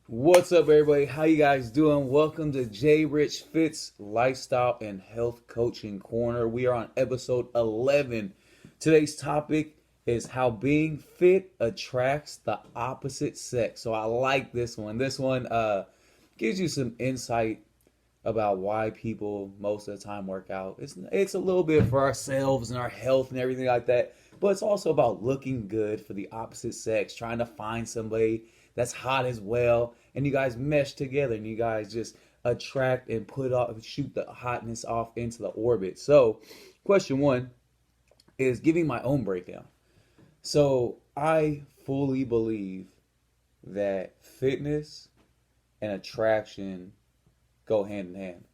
What's up, everybody? How you guys doing? Welcome to Jrichfits Lifestyle and Health Coaching Corner. We are on episode 11. Today's topic is how being fit attracts the opposite sex. So I like this one. This one gives you some insight about why people most of the time work out. It's a little bit for ourselves and our health and everything like that, but it's also about looking good for the opposite sex, trying to find somebody that's hot as well, and you guys mesh together and you guys just attract and shoot the hotness off into the orbit. So, question one is giving my own breakdown. So, I fully believe that fitness and attraction go hand in hand.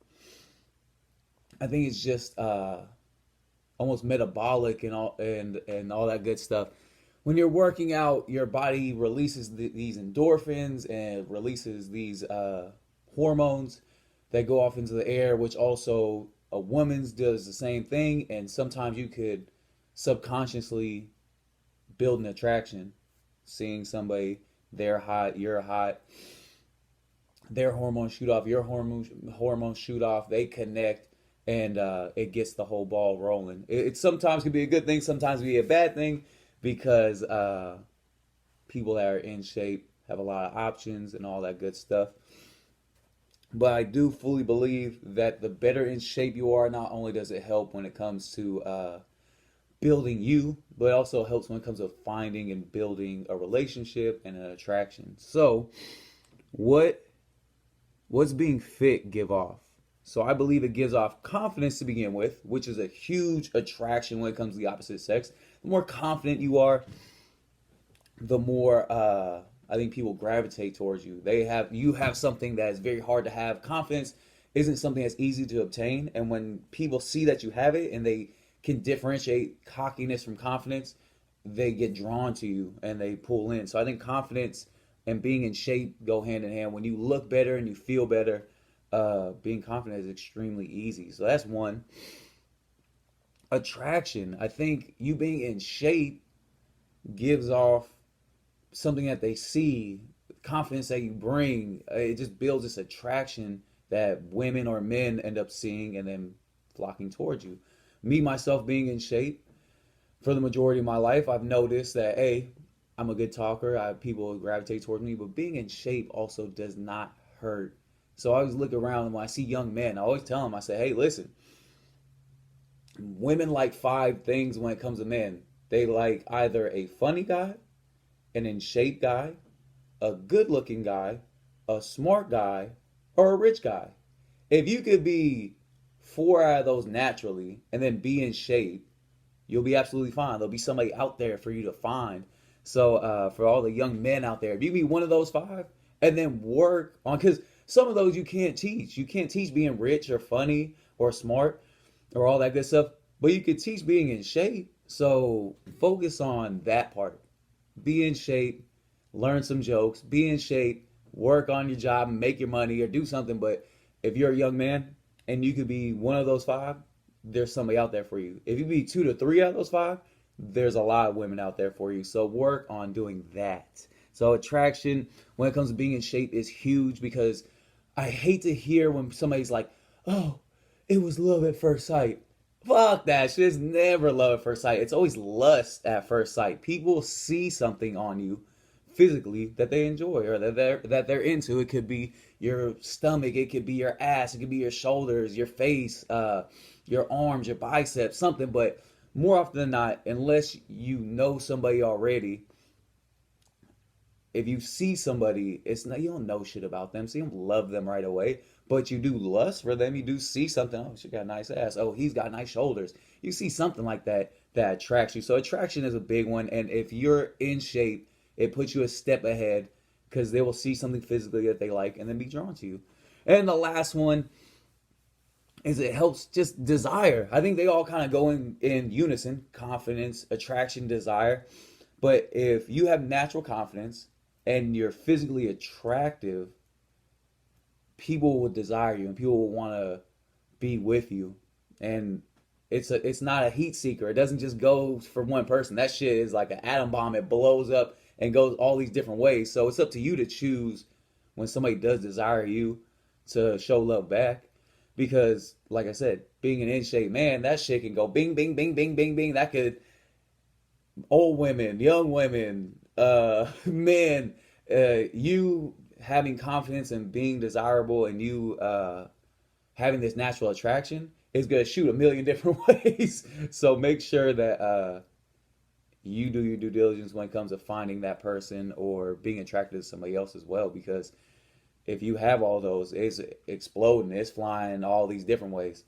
I think it's just almost metabolic and all that good stuff. When you're working out, your body releases these endorphins and releases these hormones that go off into the air, which also a woman's does the same thing. And sometimes you could subconsciously build an attraction, seeing somebody, they're hot, you're hot, their hormones shoot off, your hormones shoot off, they connect, and it gets the whole ball rolling. It sometimes can be a good thing, sometimes it can be a bad thing because people that are in shape have a lot of options and all that good stuff. But I do fully believe that the better in shape you are, not only does it help when it comes to building you, but it also helps when it comes to finding and building a relationship and an attraction. So, what what's being fit give off? So I believe it gives off confidence to begin with, which is a huge attraction when it comes to the opposite sex. The more confident you are, the more I think people gravitate towards you. You have something that is very hard to have. Confidence isn't something that's easy to obtain, and when people see that you have it and they can differentiate cockiness from confidence, they get drawn to you and they pull in. So I think confidence and being in shape go hand in hand. When you look better and you feel better, being confident is extremely easy. So that's one. Attraction. I think you being in shape gives off something that they see, confidence that you bring. It just builds this attraction that women or men end up seeing and then flocking towards you. Me, myself, being in shape for the majority of my life, I've noticed that, hey, I'm a good talker. People gravitate towards me, but being in shape also does not hurt. So I always look around and when I see young men, I always tell them, I say, hey, listen, women like five things when it comes to men. They like either a funny guy, an in shape guy, a good looking guy, a smart guy, or a rich guy. If you could be four out of those naturally and then be in shape, you'll be absolutely fine. There'll be somebody out there for you to find. So for all the young men out there, if you be one of those five and then work on, because some of those you can't teach. You can't teach being rich or funny or smart or all that good stuff, but you could teach being in shape. So focus on that part. Be in shape, learn some jokes, be in shape, work on your job, and make your money or do something. But if you're a young man and you could be one of those five, there's somebody out there for you. If you be two to three out of those five, there's a lot of women out there for you. So work on doing that. So attraction when it comes to being in shape is huge because I hate to hear when somebody's like, "Oh, it was love at first sight." Fuck that shit. It's never love at first sight. It's always lust at first sight. People see something on you physically that they enjoy or that they're into. It could be your stomach, it could be your ass, it could be your shoulders, your face, your arms, your biceps, something. But more often than not, unless you know somebody already, if you see somebody, it's not, you don't know shit about them, so you don't love them right away, but you do lust for them. You do see something. Oh, she got a nice ass. Oh, he's got nice shoulders. You see something like that that attracts you. So attraction is a big one, and if you're in shape, it puts you a step ahead because they will see something physically that they like and then be drawn to you. And the last one is it helps just desire. I think they all kind of go in unison: confidence, attraction, desire. But if you have natural confidence and you're physically attractive, people will desire you and people will want to be with you. And it's not a heat seeker. It doesn't just go for one person. That shit is like an atom bomb. It blows up and goes all these different ways. So it's up to you to choose when somebody does desire you to show love back. Because, like I said, being an in shape man, that shit can go bing, bing, bing, bing, bing, bing. That could, old women, young women, men, you having confidence and being desirable and you having this natural attraction is going to shoot a million different ways. So make sure that you do your due diligence when it comes to finding that person or being attracted to somebody else as well. Because if you have all those, it's exploding, it's flying all these different ways.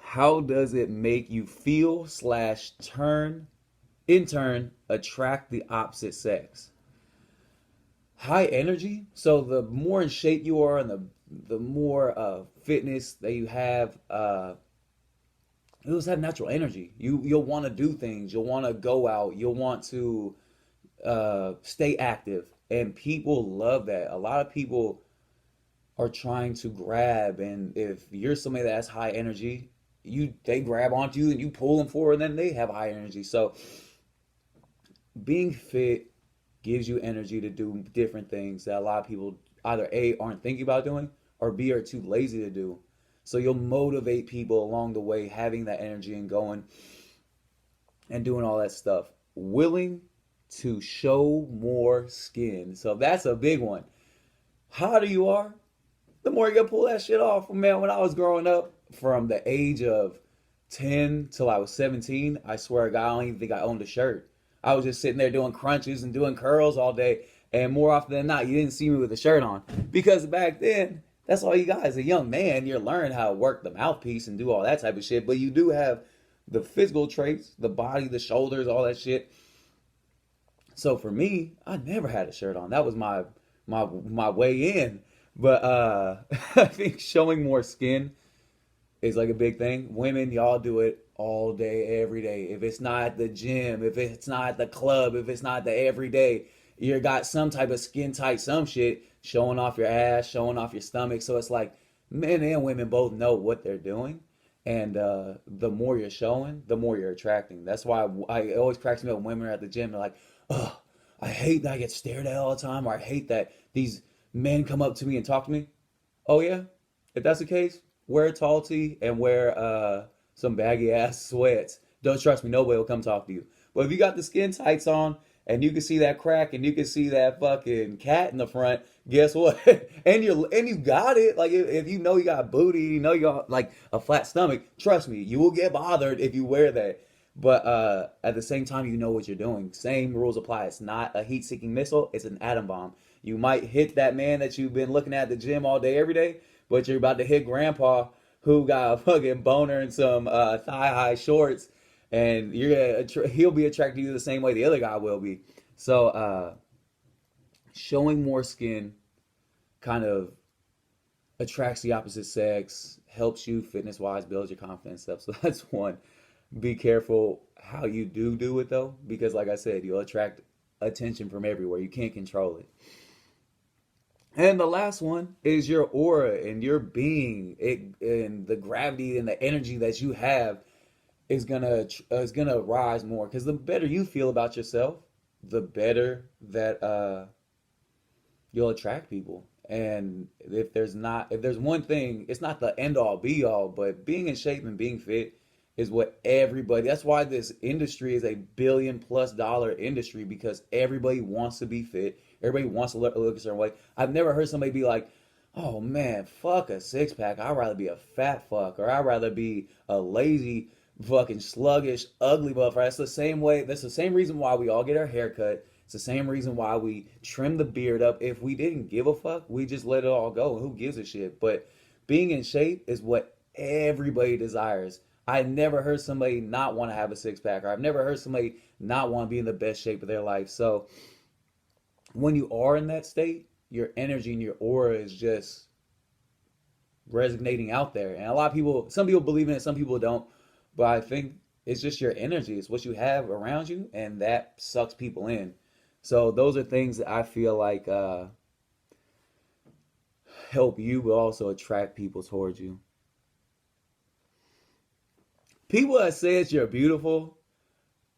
How does it make you feel slash turn in turn attract the opposite sex? High energy. So the more in shape you are and the more fitness that you have, you'll just have natural energy. You'll want to do things. You'll want to go out. You'll want to stay active, and people love that. A lot of people are trying to grab, and if you're somebody that has high energy, they grab onto you and you pull them forward, and then they have high energy. So being fit gives you energy to do different things that a lot of people either A, aren't thinking about doing, or B, are too lazy to do. So you'll motivate people along the way, having that energy and going and doing all that stuff. Willing to show more skin. So that's a big one. Hotter you are, the more you're gonna pull that shit off. Man, when I was growing up, from the age of 10 till I was 17, I swear to God, I don't even think I owned a shirt. I was just sitting there doing crunches and doing curls all day. And more often than not, you didn't see me with a shirt on. Because back then, that's all you got. As a young man, you're learning how to work the mouthpiece and do all that type of shit. But you do have the physical traits, the body, the shoulders, all that shit. So for me, I never had a shirt on. That was my way in. But I think showing more skin is like a big thing. Women, y'all do it all day, every day. If it's not at the gym, if it's not at the club, if it's not the everyday, you got some type of skin tight, some shit showing off your ass, showing off your stomach. So it's like men and women both know what they're doing. And the more you're showing, the more you're attracting. That's why it always cracks me up when women are at the gym. They're like, oh, I hate that I get stared at all the time, or I hate that these men come up to me and talk to me. Oh, yeah? If that's the case, wear a tall tee and wear some baggy ass sweats. Don't trust me, nobody will come talk to you. But if you got the skin tights on and you can see that crack and you can see that fucking cat in the front, guess what? and you got it. Like if you know you got booty, you know you got like a flat stomach, trust me, you will get bothered if you wear that. But at the same time, you know what you're doing. Same rules apply. It's not a heat-seeking missile. It's an atom bomb. You might hit that man that you've been looking at the gym all day, every day, but you're about to hit grandpa who got a fucking boner and some thigh-high shorts, and he'll be attracted to you the same way the other guy will be. So showing more skin kind of attracts the opposite sex, helps you fitness-wise, builds your confidence stuff. So that's one. Be careful how you do it though, because like I said, you'll attract attention from everywhere. You can't control it. And the last one is your aura and your being, and the gravity and the energy that you have is gonna rise more. Because the better you feel about yourself, the better that you'll attract people. And if there's one thing, it's not the end all be all, but being in shape and being fit is what everybody. That's why this industry is a $1 billion+ industry, because everybody wants to be fit. Everybody wants to look a certain way. I've never heard somebody be like, "Oh man, fuck a six pack. I'd rather be a fat fuck, or I'd rather be a lazy, fucking sluggish, ugly motherfucker." That's the same way. That's the same reason why we all get our hair cut. It's the same reason why we trim the beard up. If we didn't give a fuck, we just let it all go. Who gives a shit? But being in shape is what everybody desires. I never heard somebody not want to have a six pack, or I've never heard somebody not want to be in the best shape of their life. So when you are in that state, your energy and your aura is just resonating out there. And a lot of people, some people believe in it, some people don't. But I think it's just your energy. It's what you have around you, and that sucks people in. So those are things that I feel like help you, but also attract people towards you. People that says you're beautiful,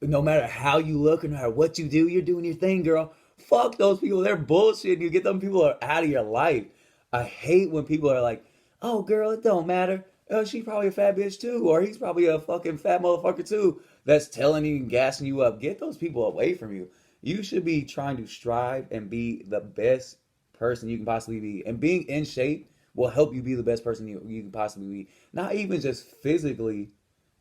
no matter how you look, no matter what you do, you're doing your thing, girl. Fuck those people. They're bullshit. You get them people out of your life. I hate when people are like, "Oh, girl, it don't matter. Oh, she's probably a fat bitch too, or he's probably a fucking fat motherfucker too." That's telling you and gassing you up. Get those people away from you. You should be trying to strive and be the best person you can possibly be. And being in shape will help you be the best person you can possibly be. Not even just physically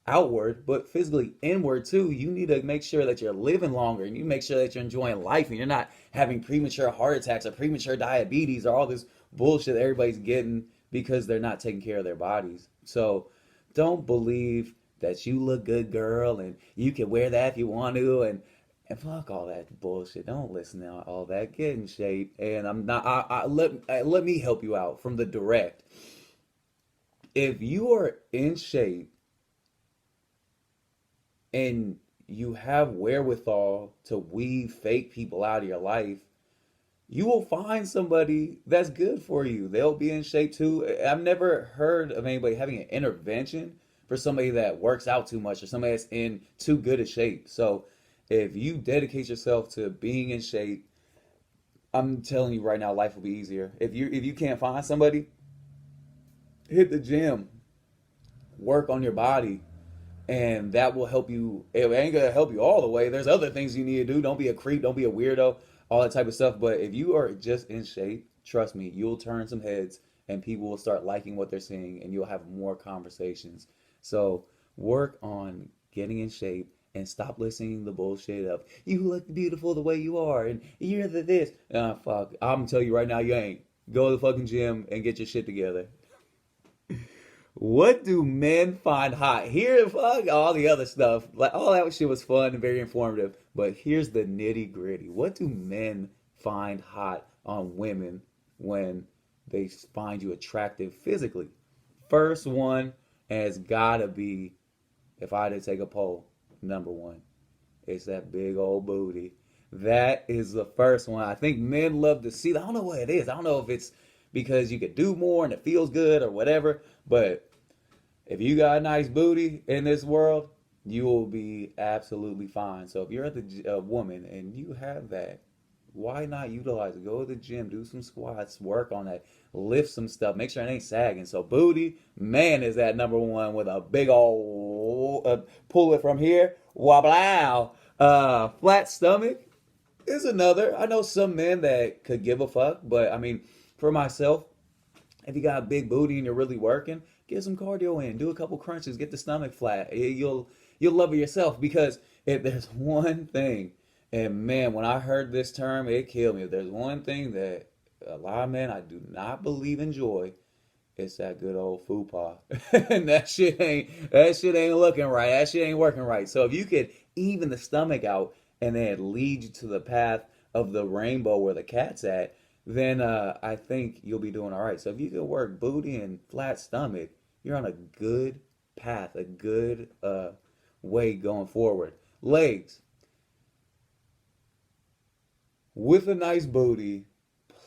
outward, but physically inward too. You need to make sure that you're living longer and you make sure that you're enjoying life and you're not having premature heart attacks or premature diabetes or all this bullshit that everybody's getting because they're not taking care of their bodies. So don't believe that you look good, girl, and you can wear that if you want to, and fuck all that bullshit. Don't listen to all that. Get in shape, and I'm not. Let me help you out from the direct. If you are in shape and you have wherewithal to weed fake people out of your life, you will find somebody that's good for you. They'll be in shape too. I've never heard of anybody having an intervention for somebody that works out too much or somebody that's in too good a shape. So if you dedicate yourself to being in shape, I'm telling you right now, life will be easier. If you can't find somebody, hit the gym, work on your body, and that will help you. It ain't gonna help you all the way. There's other things you need to do. Don't be a creep. Don't be a weirdo. All that type of stuff. But if you are just in shape, trust me, you'll turn some heads, and people will start liking what they're seeing, and you'll have more conversations. So work on getting in shape and stop listening to the bullshit of you look beautiful the way you are and you're the this. Fuck. I'm gonna tell you right now, you ain't. Go to the fucking gym and get your shit together. What do men find hot? Here, fuck all the other stuff. Like all that shit was fun and very informative. But here's the nitty gritty. What do men find hot on women when they find you attractive physically? First one has gotta be, if I had to take a poll, number one. It's that big old booty. That is the first one. I think men love to see. I don't know what it is. I don't know if it's because you could do more and it feels good or whatever. But if you got a nice booty in this world, you will be absolutely fine. So if you're at the woman and you have that, why not utilize it? Go to the gym, do some squats, work on that, lift some stuff, make sure it ain't sagging. So booty, man, is that number one with a big old pull it from here, wobble. Flat stomach is another. I know some men that could give a fuck, but I mean, for myself, if you got a big booty and you're really working, get some cardio in, do a couple crunches, get the stomach flat. You'll love it yourself because if there's one thing, and man, when I heard this term, it killed me. If there's one thing that a lot of men I do not believe enjoy, it's that good old fupa. And that shit ain't looking right. That shit ain't working right. So if you could even the stomach out and then it leads you to the path of the rainbow where the cat's at, then I think you'll be doing all right. So if you could work booty and flat stomach, you're on a good path, a good way going forward. Legs with a nice booty,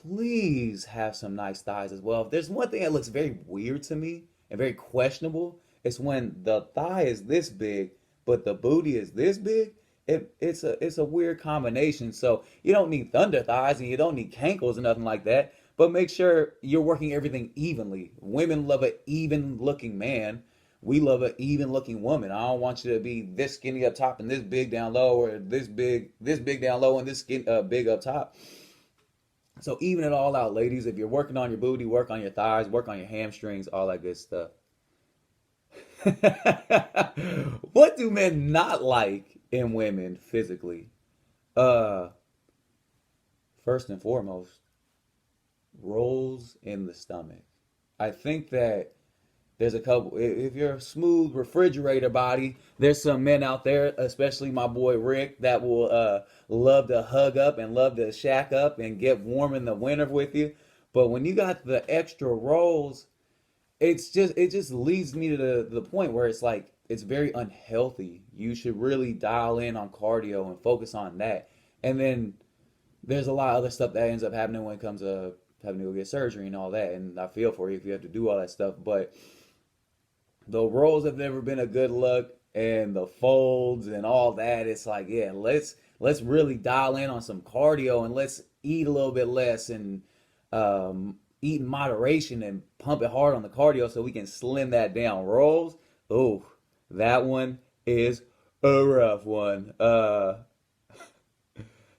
please have some nice thighs as well. If there's one thing that looks very weird to me and very questionable, it's when the thigh is this big, but the booty is this big. It's a weird combination. So you don't need thunder thighs and you don't need cankles or nothing like that. But make sure you're working everything evenly. Women love an even looking man. We love an even looking woman. I don't want you to be this skinny up top and this big down low, or this big down low and this big up top. So even it all out, ladies. If you're working on your booty, work on your thighs, work on your hamstrings, all that good stuff. What do men not like in women physically? Uh, First and foremost, rolls in the stomach. I think that there's a couple. If you're a smooth refrigerator body, there's some men out there, especially my boy Rick, that will love to hug up and love to shack up and get warm in the winter with you. But when you got the extra rolls, it just leads me to the point where it's like it's very unhealthy. You should really dial in on cardio and focus on that. And then there's a lot of other stuff that ends up happening when it comes to having to go get surgery and all that. And I feel for you if you have to do all that stuff. But the rolls have never been a good look, and the folds and all that. It's like, yeah, let's really dial in on some cardio and let's eat a little bit less and eat in moderation and pump it hard on the cardio so we can slim that down. Rolls, oh, that one is a rough one.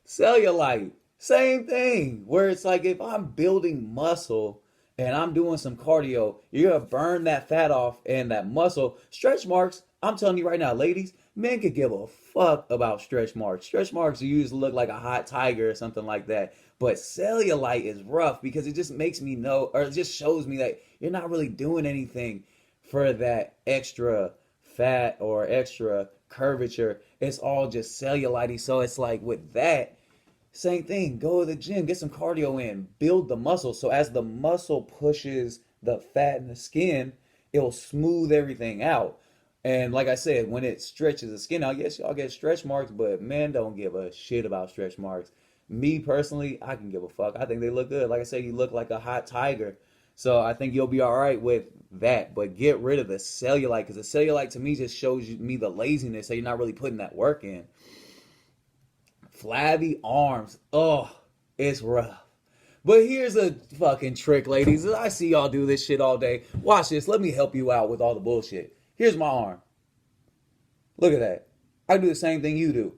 Cellulite, same thing. Where it's like if I'm building muscle and I'm doing some cardio, you're gonna burn that fat off and that muscle. Stretch marks, I'm telling you right now, ladies, men could give a fuck about stretch marks. Stretch marks usually look like a hot tiger or something like that. But cellulite is rough because it just makes me know, or it just shows me that you're not really doing anything for that extra fat or extra curvature. It's all just cellulite. So it's like with that, same thing. Go to the gym, get some cardio in, build the muscle. So as the muscle pushes the fat in the skin, it'll smooth everything out. And like I said, when it stretches the skin out, yes, y'all get stretch marks, but men don't give a shit about stretch marks. Me personally, I can give a fuck. I think they look good. Like I said, you look like a hot tiger. So I think you'll be all right with that. But get rid of the cellulite because the cellulite to me just shows me the laziness. So you're not really putting that work in. Flabby arms. Oh, it's rough. But here's a fucking trick, ladies. I see y'all do this shit all day. Watch this. Let me help you out with all the bullshit. Here's my arm. Look at that. I do the same thing you do.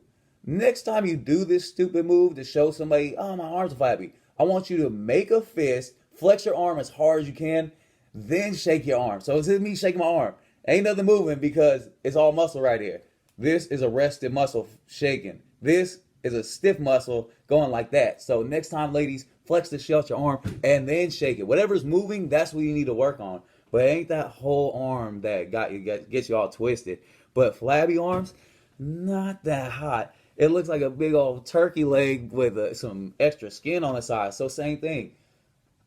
Next time you do this stupid move to show somebody, oh, my arms are flabby, I want you to make a fist, flex your arm as hard as you can, then shake your arm. So it's just me shaking my arm. Ain't nothing moving because it's all muscle right here. This is a rested muscle shaking. This is a stiff muscle going like that. So next time, ladies, flex the shell your arm and then shake it. Whatever's moving, that's what you need to work on. But it ain't that whole arm that gets you all twisted. But flabby arms, not that hot. It looks like a big old turkey leg with some extra skin on the side. So same thing.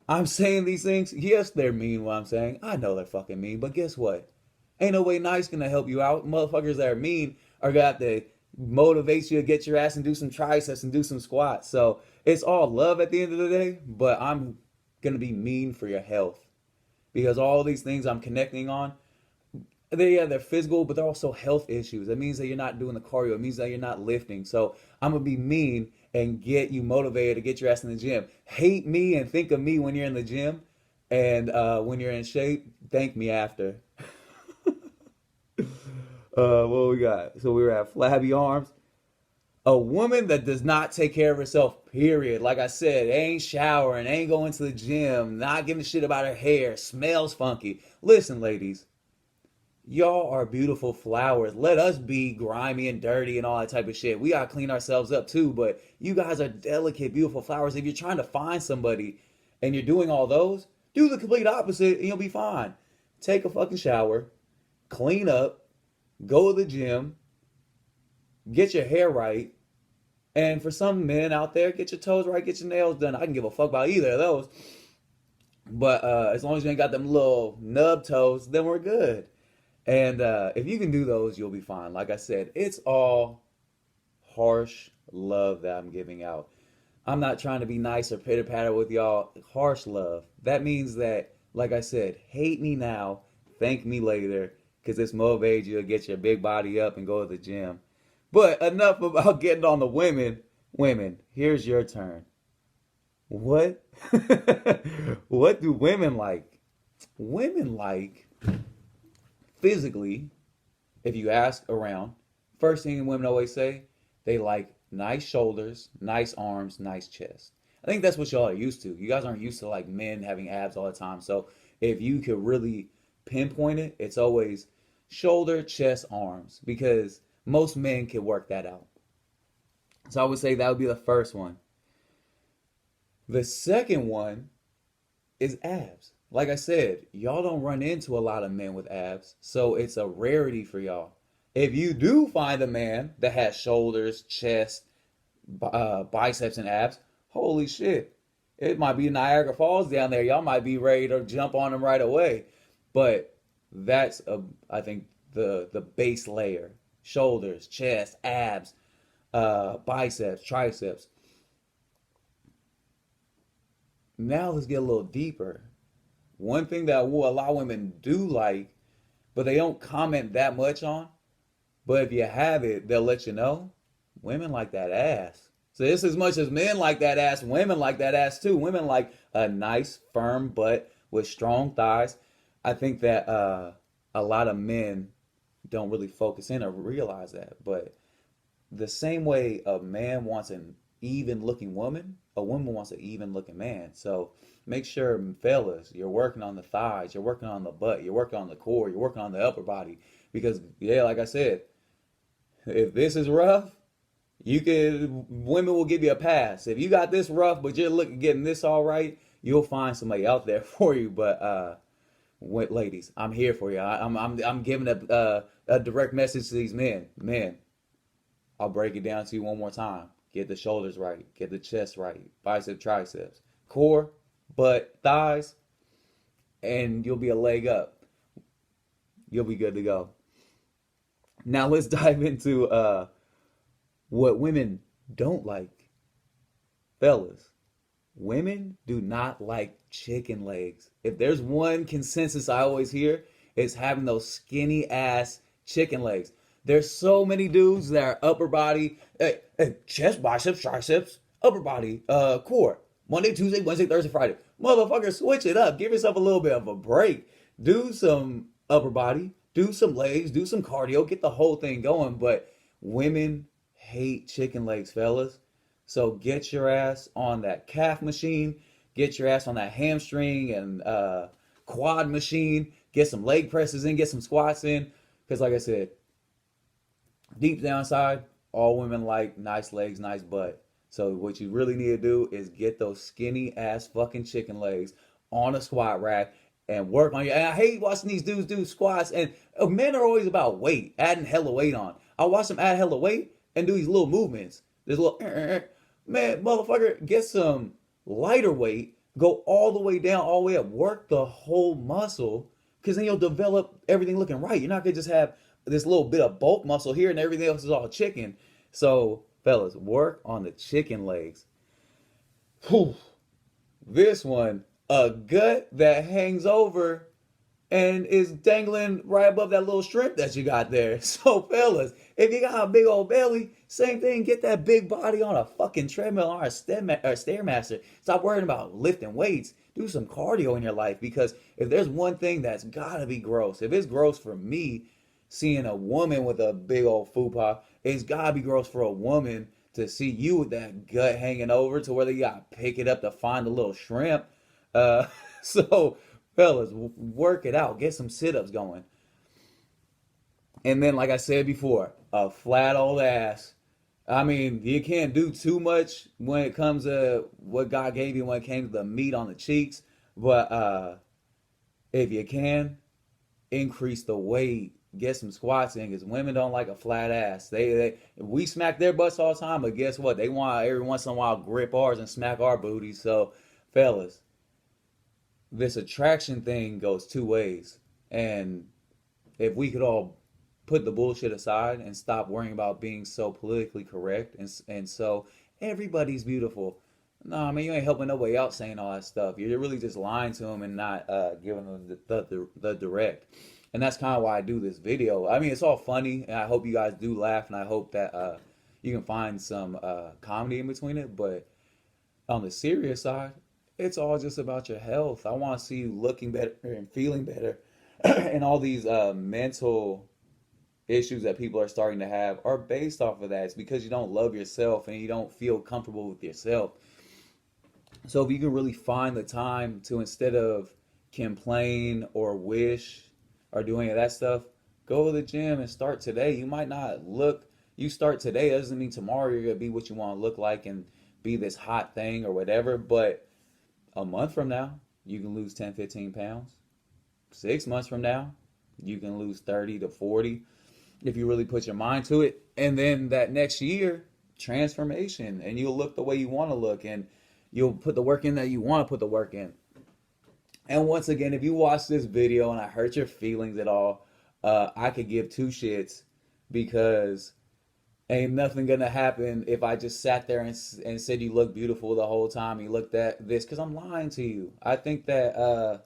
I'm saying these things. Yes, they're mean what I'm saying. I know they're fucking mean. But guess what? Ain't no way nice gonna help you out. Motherfuckers that are mean are got to motivate you to get your ass and do some triceps and do some squats. So it's all love at the end of the day. But I'm gonna be mean for your health. Because all these things I'm connecting on, they're physical, but they're also health issues. That means that you're not doing the cardio. It means that you're not lifting. So I'm gonna be mean and get you motivated to get your ass in the gym. Hate me and think of me when you're in the gym, and when you're in shape, thank me after. What we got? So we were at flabby arms. A woman that does not take care of herself, period. Like I said, ain't showering, ain't going to the gym, not giving a shit about her hair, smells funky. Listen, ladies, y'all are beautiful flowers. Let us be grimy and dirty and all that type of shit. We gotta clean ourselves up too, but you guys are delicate, beautiful flowers. If you're trying to find somebody and you're doing all those, do the complete opposite and you'll be fine. Take a fucking shower, clean up, go to the gym, get your hair right, and for some men out there, get your toes right, get your nails done. I can give a fuck about either of those. But as long as you ain't got them little nub toes, then we're good. And if you can do those, you'll be fine. Like I said, it's all harsh love that I'm giving out. I'm not trying to be nice or pitter patter with y'all. Harsh love. That means that, like I said, hate me now, thank me later, because this motivates you to get your big body up and go to the gym. But enough about getting on the women. Women, here's your turn. What? What do women like? Women like physically, if you ask around, first thing women always say, they like nice shoulders, nice arms, nice chest. I think that's what y'all are used to. You guys aren't used to like men having abs all the time. So if you could really pinpoint it, it's always shoulder, chest, arms, because most men can work that out. So I would say that would be the first one. The second one is abs. Like I said, y'all don't run into a lot of men with abs, so it's a rarity for y'all. If you do find a man that has shoulders, chest, biceps, and abs, holy shit, it might be Niagara Falls down there. Y'all might be ready to jump on him right away. But that's, I think, the base layer. Shoulders, chest, abs, biceps, triceps. Now let's get a little deeper. One thing that a lot of women do like, but they don't comment that much on, but if you have it, they'll let you know. women like that ass. So just as much as men like that ass, women like that ass too. Women like a nice, firm butt with strong thighs. I think that a lot of men don't really focus in or realize that. But the same way a man wants an even looking woman, a woman wants an even looking man. So make sure, fellas, you're working on the thighs, you're working on the butt, you're working on the core, you're working on the upper body. Because, yeah, like I said, if this is rough, you could, women will give you a pass. If you got this rough, but you're looking getting this all right, you'll find somebody out there for you. But ladies, I'm here for you. I'm giving a direct message to these men. Men, I'll break it down to you one more time. Get the shoulders right, get the chest right, bicep, triceps, core, butt, thighs, and you'll be a leg up. You'll be good to go. Now let's dive into what women don't like. Fellas, women do not like chicken legs. If there's one consensus I always hear, it's having those skinny ass chicken legs. There's so many dudes that are upper body, chest, biceps, triceps, upper body, core. Monday, Tuesday, Wednesday, Thursday, Friday. Motherfucker, switch it up. Give yourself a little bit of a break. Do some upper body, do some legs, do some cardio, get the whole thing going. But women hate chicken legs, fellas. So get your ass on that calf machine, get your ass on that hamstring and quad machine, get some leg presses in, get some squats in. Because like I said, deep down inside, all women like nice legs, nice butt. So what you really need to do is get those skinny ass fucking chicken legs on a squat rack and work on your. And I hate watching these dudes do squats. And men are always about weight, adding hella weight on. I watch them add hella weight and do these little movements. This little man, motherfucker, get some lighter weight, go all the way down, all the way up, work the whole muscle, because then you'll develop everything looking right. You're not gonna just have this little bit of bulk muscle here and everything else is all chicken. So, fellas, work on the chicken legs. Whew. This one, a gut that hangs over and is dangling right above that little shrimp that you got there. So, fellas, if you got a big old belly, same thing, get that big body on a fucking treadmill or a Stairmaster. Stop worrying about lifting weights. Do some cardio in your life, because if there's one thing that's gotta be gross, if it's gross for me, seeing a woman with a big old fupa, it's gotta be gross for a woman to see you with that gut hanging over to where they gotta pick it up to find the little shrimp. Uh, so, fellas, work it out. Get some sit-ups going. And then, like I said before, a flat old ass. I mean, you can't do too much when it comes to what God gave you when it came to the meat on the cheeks. But if you can, increase the weight. Get some squats in, because women don't like a flat ass. We smack their butts all the time, but guess what? They want every once in a while grip ours and smack our booties. So, fellas, this attraction thing goes two ways. And if we could all put the bullshit aside and stop worrying about being so politically correct and so everybody's beautiful. No, I mean, you ain't helping nobody out saying all that stuff. You're really just lying to them and not giving them the direct. And that's kind of why I do this video. I mean, it's all funny, and I hope you guys do laugh, and I hope that you can find some comedy in between it. But on the serious side, it's all just about your health. I want to see you looking better and feeling better. And all these mental issues that people are starting to have are based off of that. It's because you don't love yourself and you don't feel comfortable with yourself. So if you can really find the time to, instead of complain or wish or do any of that stuff, go to the gym and start today. You might not look, you start today, that doesn't mean tomorrow you're going to be what you want to look like and be this hot thing or whatever. But a month from now, you can lose 10, 15 pounds. 6 months from now, you can lose 30 to 40 if you really put your mind to it. And then that next year, transformation, and you'll look the way you want to look, and you'll put the work in that you want to put the work in. And once again, if you watch this video and I hurt your feelings at all, I could give two shits, because ain't nothing gonna happen if I just sat there and said you look beautiful the whole time. You looked at this, because I'm lying to you. I think that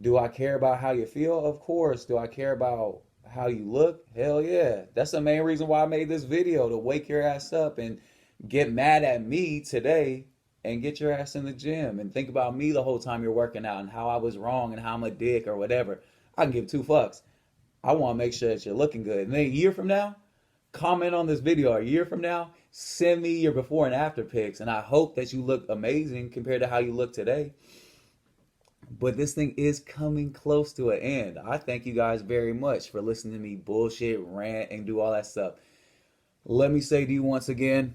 do I care about how you feel? Of course. Do I care about how you look, hell yeah. That's the main reason why I made this video, to wake your ass up and get mad at me today and get your ass in the gym and think about me the whole time you're working out and how I was wrong and how I'm a dick or whatever. I can give two fucks. I want to make sure that you're looking good. And then a year from now, comment on this video. A year from now, send me your before and after pics. And I hope that you look amazing compared to how you look today. But this thing is coming close to an end. I thank you guys very much for listening to me bullshit, rant, and do all that stuff. Let me say to you once again,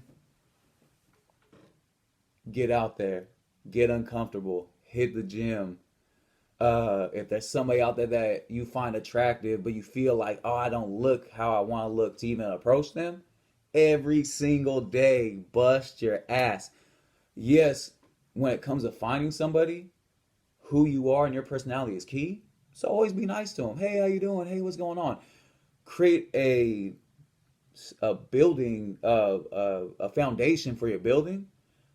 get out there, get uncomfortable, hit the gym. If there's somebody out there that you find attractive, but you feel like, oh, I don't look how I want to look to even approach them, every single day, bust your ass. Yes, when it comes to finding somebody, who you are and your personality is key. So always be nice to them. Hey, how you doing? Hey, what's going on? Create a building, a foundation for your building,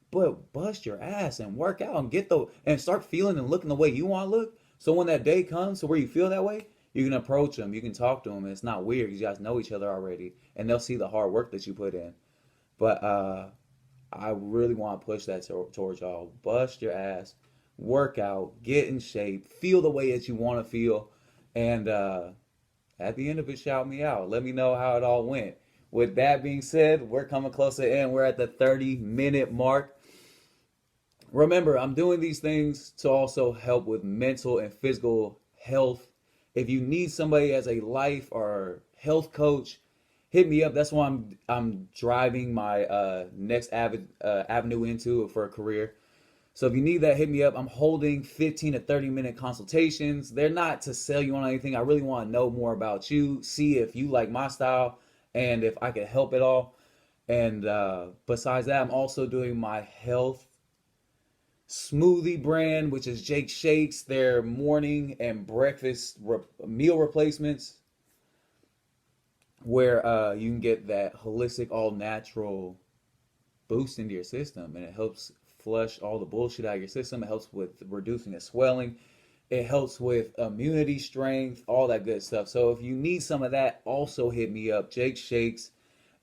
but bust your ass and work out and and start feeling and looking the way you want to look. So when that day comes to where you feel that way, you can approach them, you can talk to them, and it's not weird because you guys know each other already, and they'll see the hard work that you put in. But I really want to push that towards y'all. Bust your ass, work out, get in shape, feel the way that you want to feel, and at the end of it, shout me out. Let me know how it all went. With that being said, we're coming close to the end. We're at the 30-minute mark. Remember, I'm doing these things to also help with mental and physical health. If you need somebody as a life or health coach, hit me up. That's why I'm driving my next avenue into for a career. So if you need that, hit me up. I'm holding 15 to 30-minute consultations. They're not to sell you on anything. I really want to know more about you, see if you like my style, and if I can help at all. And besides that, I'm also doing my health smoothie brand, which is Jake Shakes. Their morning and breakfast meal replacements, where you can get that holistic, all-natural boost into your system, and it helps flush all the bullshit out of your system. It helps with reducing the swelling. It helps with immunity strength, all that good stuff. So if you need some of that, also hit me up, Jake Shakes.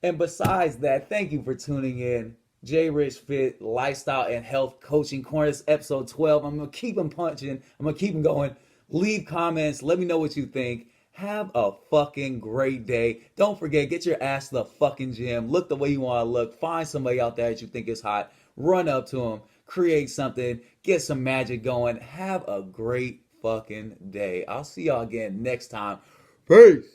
And besides that, thank you for tuning in. Jrichfits Lifestyle and Health Coaching Corner. This is episode 12. I'm going to keep them punching. I'm going to keep them going. Leave comments. Let me know what you think. Have a fucking great day. Don't forget, get your ass to the fucking gym. Look the way you want to look. Find somebody out there that you think is hot. Run up to them. Create something. Get some magic going. Have a great fucking day. I'll see y'all again next time. Peace.